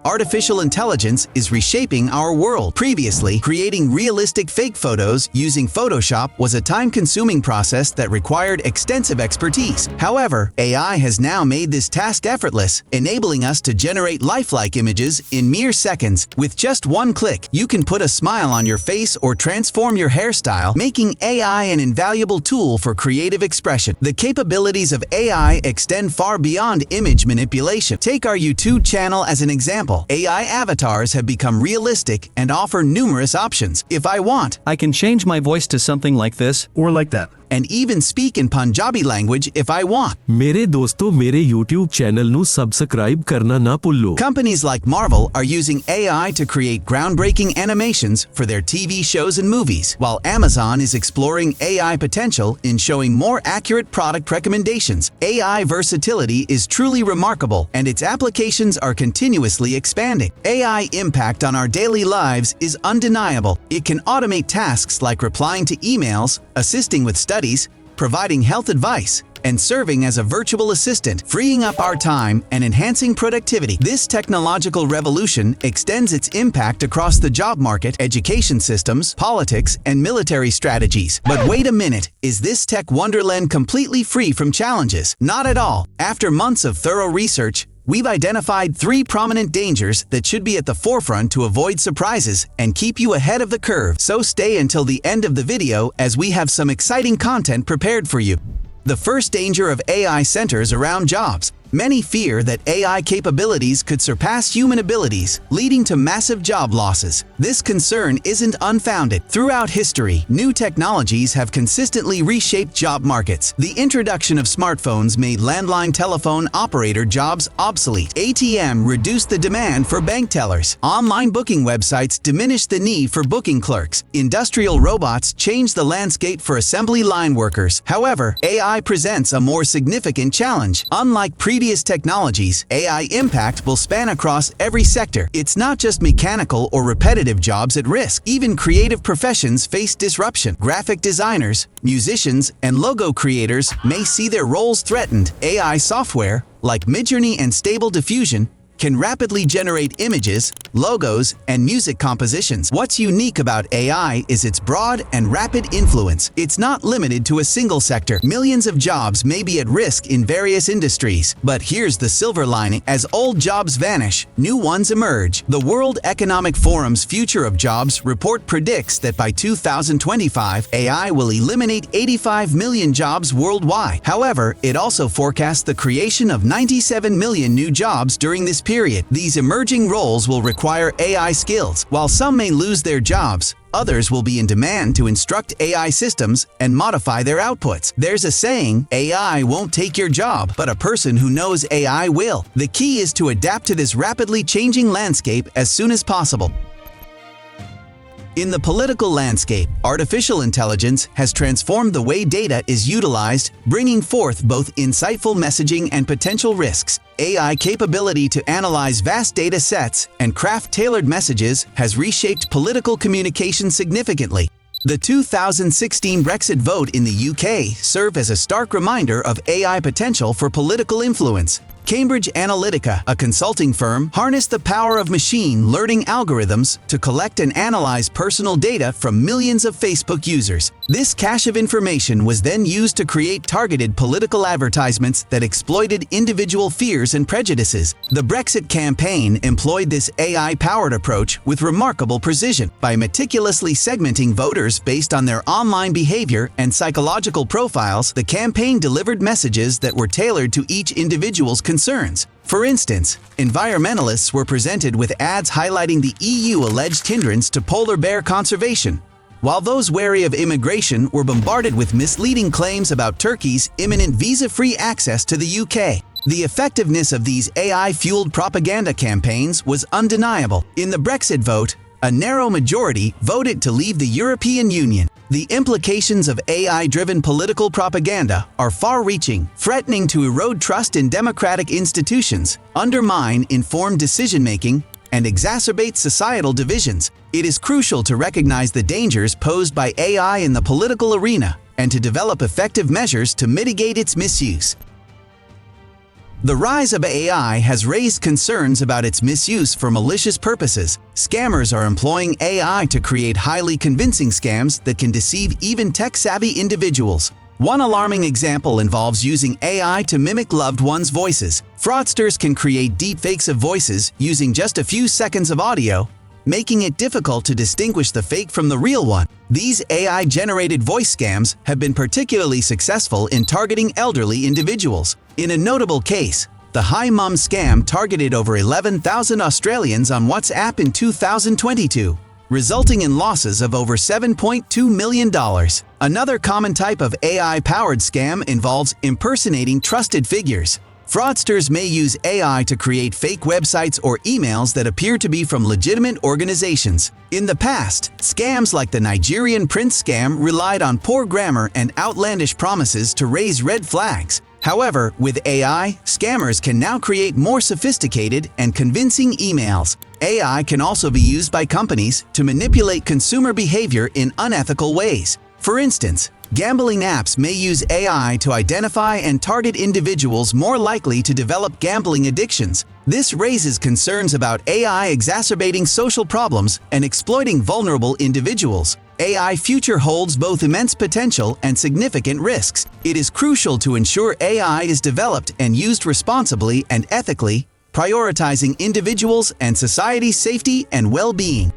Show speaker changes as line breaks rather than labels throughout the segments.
artificial intelligence is reshaping our world. Previously, creating realistic fake photos using Photoshop was a time-consuming process that required extensive expertise. However, AI has now made this task effortless, enabling us to generate lifelike images in mere seconds. With just one click, you can put a smile on your face or transform your hairstyle, making AI an invaluable tool for creative expression. The capabilities of AI extend far beyond image manipulation. Take our YouTube channel as an example. AI avatars have become realistic and offer numerous options. If I want,
I can change my voice to something like this
or like that,
and even speak in Punjabi language if I want.
मेरे दोस्तों मेरे YouTube channel ਨੂੰ subscribe करना ना भूलो।
Companies like Marvel are using AI to create groundbreaking animations for their TV shows and movies, while Amazon is exploring AI potential in showing more accurate product recommendations. AI versatility is truly remarkable, and its applications are continuously expanding. AI impact on our daily lives is undeniable. It can automate tasks like replying to emails, assisting with studies, providing health advice, and serving as a virtual assistant, freeing up our time and enhancing productivity. This technological revolution extends its impact across the job market, education systems, politics, and military strategies. But wait a minute, is this tech wonderland completely free from challenges? Not at all. After months of thorough research, we've identified 3 prominent dangers that should be at the forefront to avoid surprises and keep you ahead of the curve. So stay until the end of the video as we have some exciting content prepared for you. The first danger of AI centers around jobs. Many fear that AI capabilities could surpass human abilities, leading to massive job losses. This concern isn't unfounded. Throughout history, new technologies have consistently reshaped job markets. The introduction of smartphones made landline telephone operator jobs obsolete. ATM reduced the demand for bank tellers. Online booking websites diminished the need for booking clerks. Industrial robots changed the landscape for assembly line workers. However, AI presents a more significant challenge. Unlike previous technologies, AI impact will span across every sector. It's not just mechanical or repetitive jobs at risk. Even creative professions face disruption. Graphic designers, musicians, and logo creators may see their roles threatened. AI software, like Midjourney and Stable Diffusion, can rapidly generate images, logos, and music compositions. What's unique about AI is its broad and rapid influence. It's not limited to a single sector. Millions of jobs may be at risk in various industries. But here's the silver lining. As old jobs vanish, new ones emerge. The World Economic Forum's Future of Jobs report predicts that by 2025, AI will eliminate 85 million jobs worldwide. However, it also forecasts the creation of 97 million new jobs during this period. These emerging roles will require AI skills. While some may lose their jobs, others will be in demand to instruct AI systems and modify their outputs. There's a saying, AI won't take your job, but a person who knows AI will. The key is to adapt to this rapidly changing landscape as soon as possible. In the political landscape, artificial intelligence has transformed the way data is utilized, bringing forth both insightful messaging and potential risks. AI capability to analyze vast data sets and craft tailored messages has reshaped political communication significantly. The 2016 Brexit vote in the UK served as a stark reminder of AI potential for political influence. Cambridge Analytica, a consulting firm, harnessed the power of machine learning algorithms to collect and analyze personal data from millions of Facebook users. This cache of information was then used to create targeted political advertisements that exploited individual fears and prejudices. The Brexit campaign employed this AI-powered approach with remarkable precision. By meticulously segmenting voters based on their online behavior and psychological profiles, the campaign delivered messages that were tailored to each individual's concerns. For instance, environmentalists were presented with ads highlighting the EU alleged hindrance to polar bear conservation, while those wary of immigration were bombarded with misleading claims about Turkey's imminent visa-free access to the UK. The effectiveness of these AI-fueled propaganda campaigns was undeniable. In the Brexit vote, a narrow majority voted to leave the European Union. The implications of AI-driven political propaganda are far-reaching, threatening to erode trust in democratic institutions, undermine informed decision-making, and exacerbate societal divisions. It is crucial to recognize the dangers posed by AI in the political arena and to develop effective measures to mitigate its misuse. The rise of AI has raised concerns about its misuse for malicious purposes. Scammers are employing AI to create highly convincing scams that can deceive even tech-savvy individuals. One alarming example involves using AI to mimic loved ones' voices. Fraudsters can create deepfakes of voices using just a few seconds of audio, making it difficult to distinguish the fake from the real one. These AI-generated voice scams have been particularly successful in targeting elderly individuals. In a notable case, the Hi Mum scam targeted over 11,000 Australians on WhatsApp in 2022, resulting in losses of over $7.2 million. Another common type of AI-powered scam involves impersonating trusted figures. Fraudsters may use AI to create fake websites or emails that appear to be from legitimate organizations. In the past, scams like the Nigerian prince scam relied on poor grammar and outlandish promises to raise red flags. However, with AI, scammers can now create more sophisticated and convincing emails. AI can also be used by companies to manipulate consumer behavior in unethical ways. For instance, gambling apps may use AI to identify and target individuals more likely to develop gambling addictions. This raises concerns about AI exacerbating social problems and exploiting vulnerable individuals. AI future holds both immense potential and significant risks. It is crucial to ensure AI is developed and used responsibly and ethically, prioritizing individuals' and society's safety and well-being.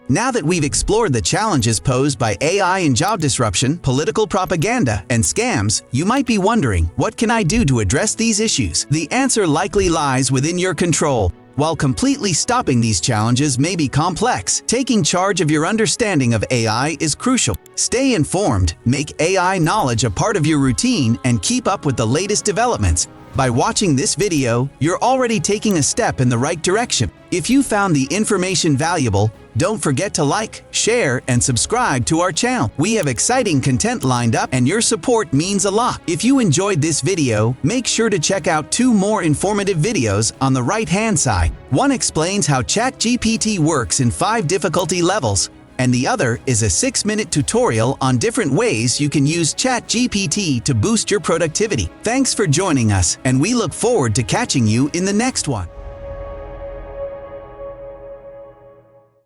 Now that we've explored the challenges posed by AI in job disruption, political propaganda, and scams, you might be wondering, what can I do to address these issues? The answer likely lies within your control. While completely stopping these challenges may be complex, taking charge of your understanding of AI is crucial. Stay informed, make AI knowledge a part of your routine, and keep up with the latest developments. By watching this video, you're already taking a step in the right direction. If you found the information valuable, don't forget to like, share, and subscribe to our channel. We have exciting content lined up and your support means a lot. If you enjoyed this video, make sure to check out 2 more informative videos on the right-hand side. One explains how ChatGPT works in 5 difficulty levels, and the other is a 6-minute tutorial on different ways you can use ChatGPT to boost your productivity. Thanks for joining us, and we look forward to catching you in the next one.